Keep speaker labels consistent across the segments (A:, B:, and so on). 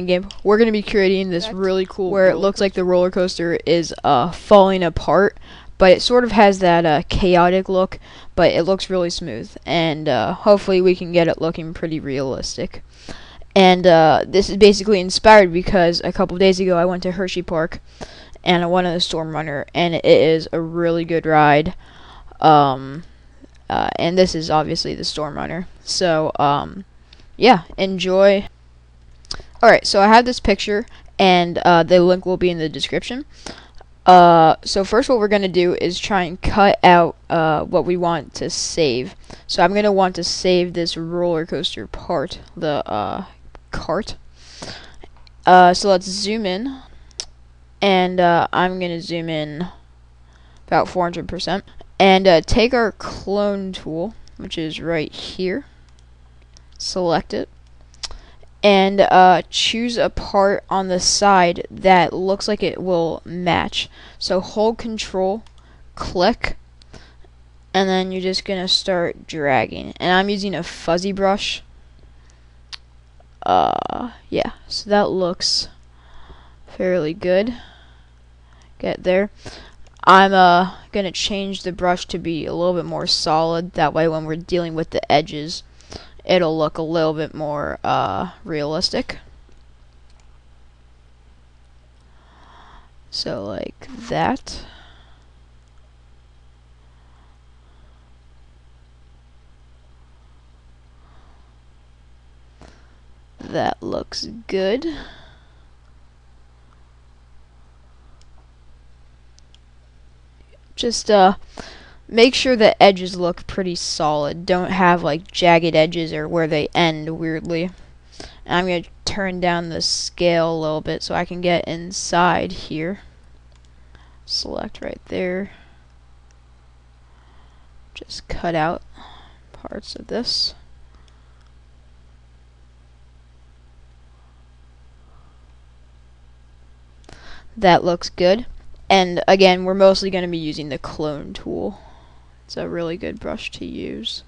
A: Gimp, we're going to be creating this really cool where it looks like the roller coaster is falling apart, but it sort of has that chaotic look, but it looks really smooth, and hopefully we can get it looking pretty realistic. And this is basically inspired because a couple days ago I went to Hershey Park and I went on the Storm Runner, and it is a really good ride. And this is obviously the Storm Runner. So yeah, enjoy. Alright, so I have this picture, and the link will be in the description. So first what we're going to do is try and cut out what we want to save. So I'm going to want to save this roller coaster part, the cart. So let's zoom in, and I'm going to zoom in about 400%. And take our clone tool, which is right here, select it, and choose a part on the side that looks like it will match. So hold Control, click, and then you're just gonna start dragging. And I'm using a fuzzy brush. Yeah, so that looks fairly good. Get there. I'm gonna change the brush to be a little bit more solid. That way, when we're dealing with the edges, it'll look a little bit more realistic. So like that. That looks good. Just make sure the edges look pretty solid. Don't have like jagged edges or where they end weirdly. And I'm going to turn down the scale a little bit so I can get inside here. Select right there. Just cut out parts of this. That looks good. And again, we're mostly going to be using the clone tool. It's a really good brush to use.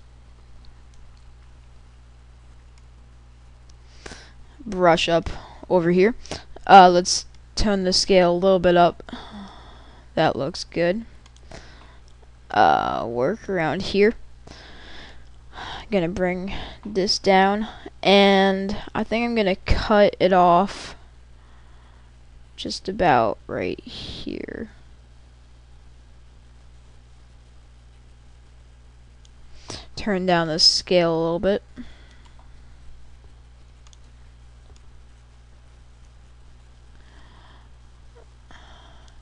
A: Brush up over here. Let's tone the scale a little bit up. That looks good. Work around here. Gonna bring this down, and I think I'm gonna cut it off just about right here. Turn down the scale a little bit.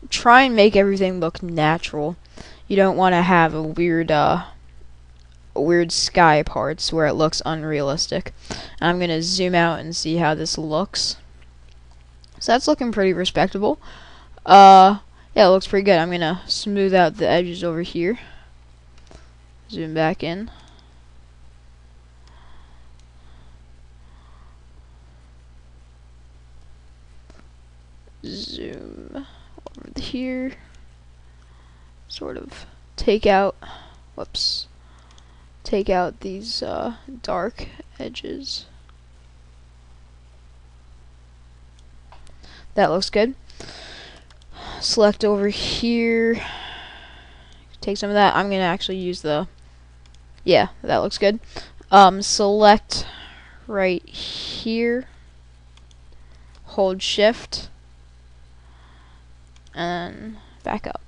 A: Try and make everything look natural. You don't want to have a weird sky parts where it looks unrealistic. And I'm gonna zoom out and see how this looks. So that's looking pretty respectable. Yeah, it looks pretty good. I'm gonna smooth out the edges over here. Zoom back in. Zoom over here. Sort of take out these dark edges. That looks good. Select over here. Take some of that. I'm gonna actually use the. Yeah, that looks good. Select right here. Hold Shift. And back up.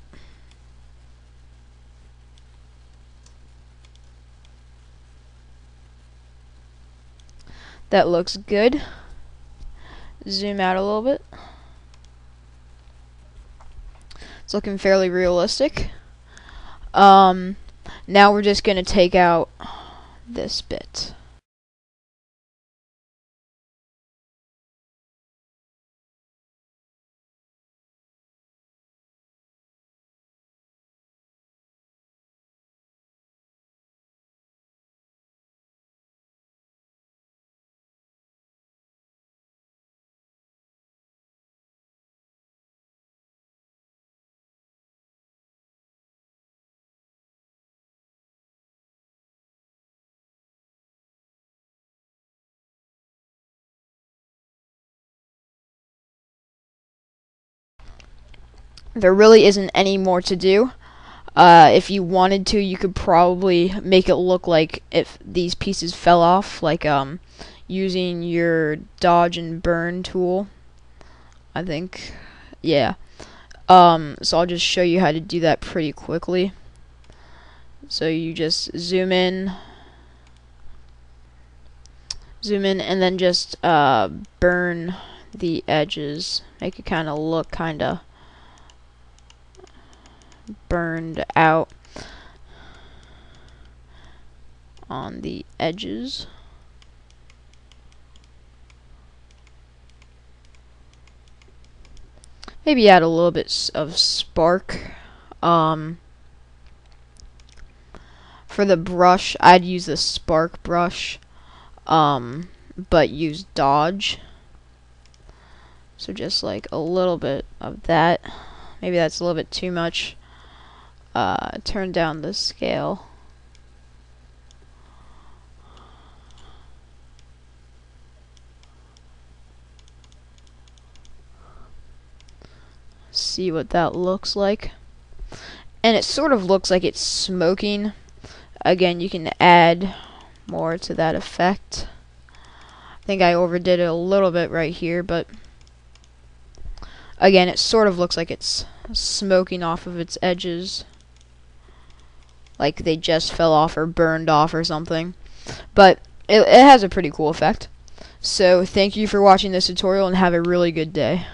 A: That looks good. Zoom out a little bit. It's looking fairly realistic. Now we're just going to take out this bit. there really isn't any more to do. If you wanted to, you could probably make it look like if these pieces fell off, like using your dodge and burn tool, I think. Yeah. So I'll just show you how to do that pretty quickly. So you just zoom in, and then just burn the edges. Make it kind of look kind of burned out on the edges. Maybe add a little bit of spark. For the brush, I'd use the spark brush, but use dodge. So just like a little bit of that. Maybe that's a little bit too much. Turn down the scale. See what that looks like. And it sort of looks like it's smoking. Again, you can add more to that effect. I think I overdid it a little bit right here, but again, it sort of looks like it's smoking off of its edges, like they just fell off or burned off or something. But it has a pretty cool effect. So thank you for watching this tutorial and have a really good day.